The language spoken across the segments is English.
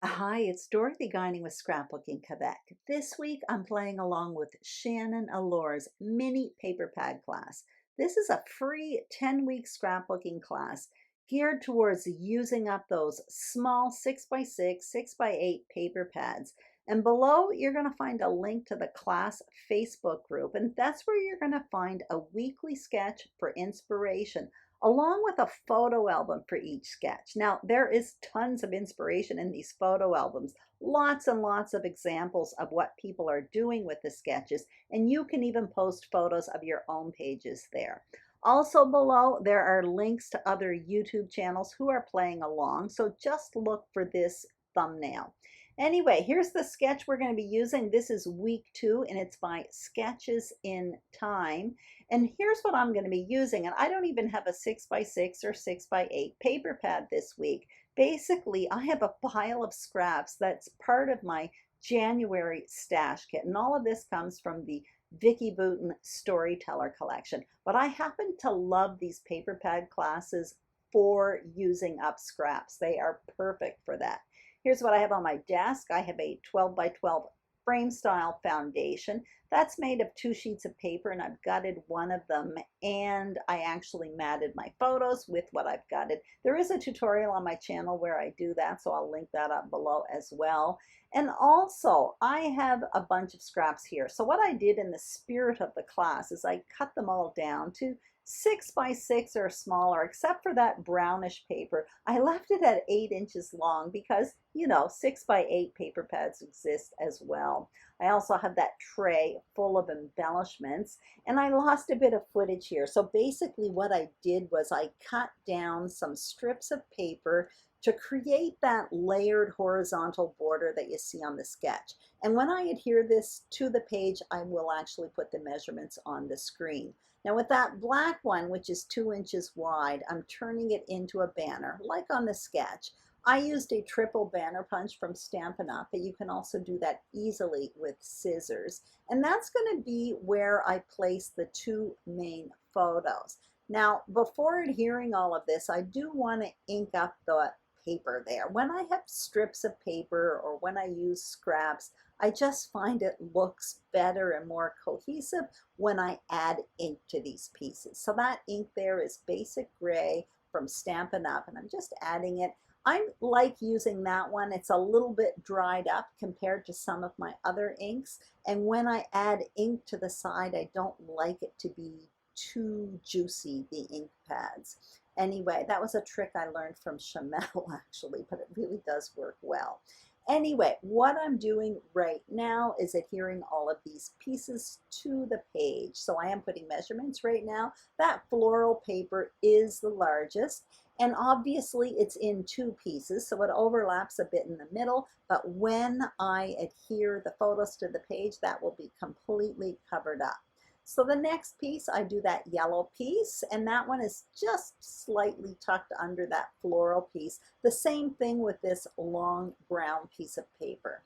Hi, it's Dorothy Guining with Scrapbooking Quebec. This week I'm playing along with Shannon Allore's mini paper pad class. This is a free 10-week scrapbooking class geared towards using up those small 6x6, 6x8 paper pads. And below, you're going to find a link to the class Facebook group, and that's where you're going to find a weekly sketch for inspiration along with a photo album for each sketch. Now, there is tons of inspiration in these photo albums, lots and lots of examples of what people are doing with the sketches, and you can even post photos of your own pages there. Also below, there are links to other YouTube channels who are playing along, so just look for this thumbnail. Anyway, here's the sketch we're going to be using. This is week 2, and it's by Sketches in Time. And here's what I'm going to be using. And I don't even have a 6x6 or 6x8 paper pad this week. Basically, I have a pile of scraps that's part of my January stash kit. And all of this comes from the Vicki Boutin Storyteller collection. But I happen to love these paper pad classes for using up scraps. They are perfect for that. Here's what I have on my desk. I have a 12 by 12 frame style foundation. That's made of 2 sheets of paper, and I've gutted one of them, and I actually matted my photos with what I've gutted. There is a tutorial on my channel where I do that, so I'll link that up below as well. And also, I have a bunch of scraps here. So what I did in the spirit of the class is I cut them all down to 6x6 or smaller, except for that brownish paper. I left it at 8 inches long because, 6x8 paper pads exist as well. I also have that tray full of embellishments, and I lost a bit of footage here. So basically what I did was I cut down some strips of paper to create that layered horizontal border that you see on the sketch. And when I adhere this to the page, I will actually put the measurements on the screen. Now with that black one, which is 2 inches wide, I'm turning it into a banner, like on the sketch. I used a triple banner punch from Stampin' Up, but you can also do that easily with scissors. And that's going to be where I place the 2 main photos. Now, before adhering all of this, I do want to ink up the paper there. When I have strips of paper or when I use scraps, I just find it looks better and more cohesive when I add ink to these pieces. So that ink there is basic gray from Stampin' Up, and I'm just adding it. I like using that one. It's a little bit dried up compared to some of my other inks, and when I add ink to the side, I don't like it to be too juicy, the ink pads. Anyway, that was a trick I learned from Chamel actually, but it really does work well. Anyway, what I'm doing right now is adhering all of these pieces to the page. So I am putting measurements right now. That floral paper is the largest, and obviously it's in 2 pieces, so it overlaps a bit in the middle, but when I adhere the photos to the page, that will be completely covered up. So the next piece, I do that yellow piece, and that one is just slightly tucked under that floral piece. The same thing with this long brown piece of paper.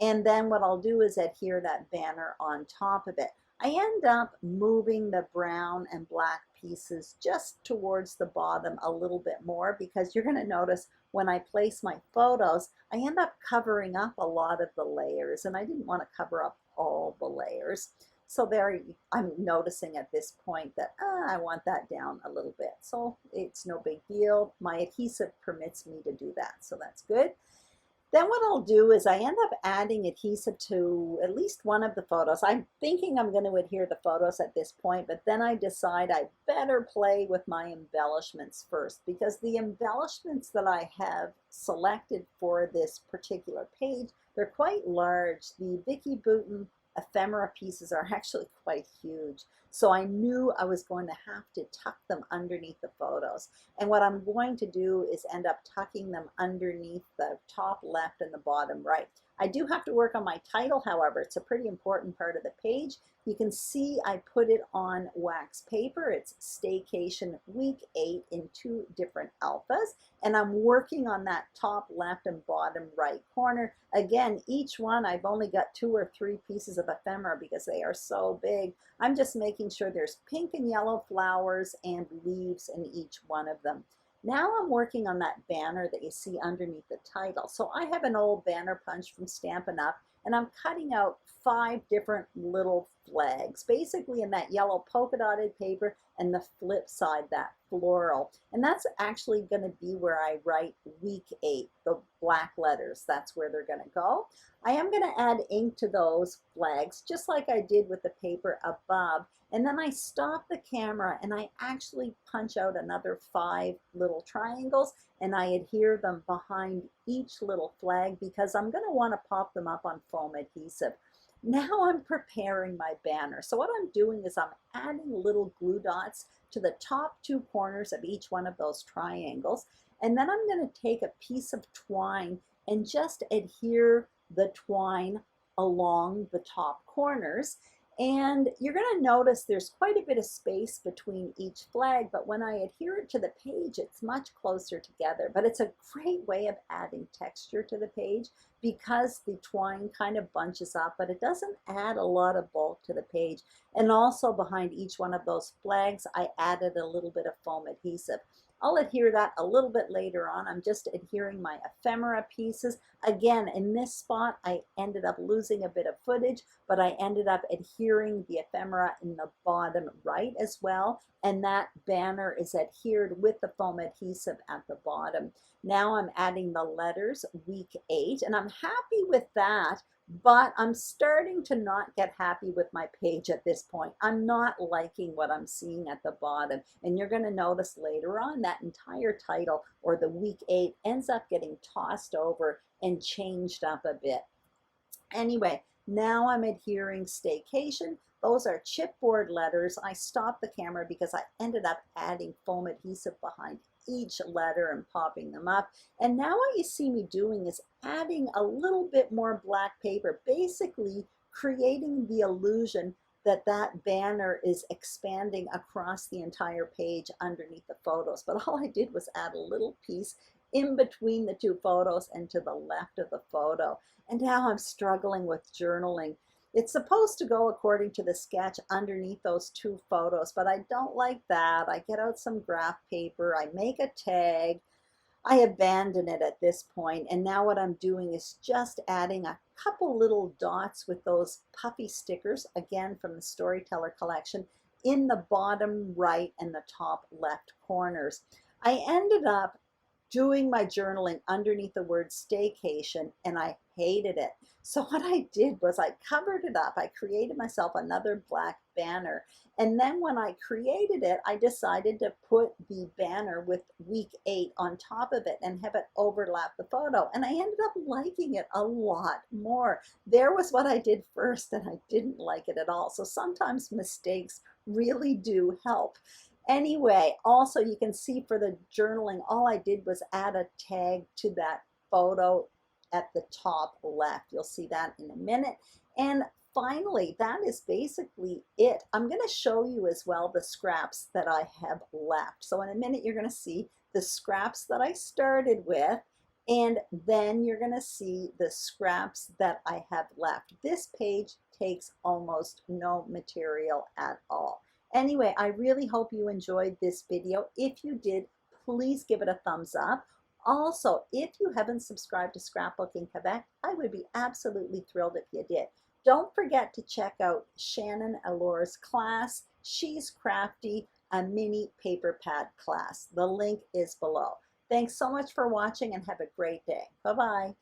And then what I'll do is adhere that banner on top of it. I end up moving the brown and black pieces just towards the bottom a little bit more, because you're going to notice when I place my photos, I end up covering up a lot of the layers, and I didn't want to cover up all the layers. So there, I'm noticing at this point that I want that down a little bit. So it's no big deal. My adhesive permits me to do that, so that's good. Then what I'll do is I end up adding adhesive to at least one of the photos. I'm thinking I'm going to adhere the photos at this point, but then I decide I better play with my embellishments first, because the embellishments that I have selected for this particular page, they're quite large. The Vicki Boutin ephemera pieces are actually quite huge. So I knew I was going to have to tuck them underneath the photos. And what I'm going to do is end up tucking them underneath the top left and the bottom right. I do have to work on my title, however. It's a pretty important part of the page. You can see I put it on wax paper. It's Staycation Week 8 in 2 different alphas. And I'm working on that top left and bottom right corner. Again, each one, I've only got 2 or 3 pieces of ephemera because they are so big. I'm just making sure there's pink and yellow flowers and leaves in each one of them. Now I'm working on that banner that you see underneath the title. So I have an old banner punch from Stampin' Up, and I'm cutting out 5 different little flags, basically in that yellow polka dotted paper, and the flip side, that floral. And that's actually going to be where I write week 8, the black letters. That's where they're going to go. I am going to add ink to those flags, just like I did with the paper above. And then I stop the camera and I actually punch out another 5 little triangles, and I adhere them behind each little flag because I'm going to want to pop them up on foam adhesive. Now I'm preparing my banner. So what I'm doing is I'm adding little glue dots to the top 2 corners of each one of those triangles. And then I'm going to take a piece of twine and just adhere the twine along the top corners. And you're going to notice there's quite a bit of space between each flag, but when I adhere it to the page, it's much closer together. But it's a great way of adding texture to the page because the twine kind of bunches up, but it doesn't add a lot of bulk to the page. And also behind each one of those flags, I added a little bit of foam adhesive. I'll adhere that a little bit later on. I'm just adhering my ephemera pieces. Again, in this spot, I ended up losing a bit of footage, but I ended up adhering the ephemera in the bottom right as well. And that banner is adhered with the foam adhesive at the bottom. Now I'm adding the letters, week 8, and I'm happy with that. But I'm starting to not get happy with my page at this point. I'm not liking what I'm seeing at the bottom. And you're going to notice later on that entire title, or the week 8, ends up getting tossed over and changed up a bit. Anyway, now I'm adhering staycation. Those are chipboard letters. I stopped the camera because I ended up adding foam adhesive behind each letter and popping them up. And now what you see me doing is adding a little bit more black paper, basically creating the illusion that that banner is expanding across the entire page underneath the photos. But all I did was add a little piece in between the 2 photos and to the left of the photo. And now I'm struggling with journaling. It's supposed to go according to the sketch underneath those 2 photos, but I don't like that. I get out some graph paper, I make a tag, I abandon it at this point, and now what I'm doing is just adding a couple little dots with those puffy stickers, again from the Storyteller collection, in the bottom right and the top left corners. I ended up doing my journaling underneath the word staycation, and I hated it. So what I did was I covered it up. I created myself another black banner. And then when I created it, I decided to put the banner with week 8 on top of it and have it overlap the photo. And I ended up liking it a lot more. There was what I did first, and I didn't like it at all. So sometimes mistakes really do help. Anyway, also you can see for the journaling, all I did was add a tag to that photo at the top left. You'll see that in a minute. And finally, that is basically it. I'm going to show you as well the scraps that I have left. So in a minute, you're going to see the scraps that I started with, and then you're going to see the scraps that I have left. This page takes almost no material at all. Anyway, I really hope you enjoyed this video. If you did, please give it a thumbs up. Also, if you haven't subscribed to Scrapbooking Quebec, I would be absolutely thrilled if you did. Don't forget to check out Shannon Allore's class. She's Crafty, a mini paper pad class. The link is below. Thanks so much for watching and have a great day. Bye-bye.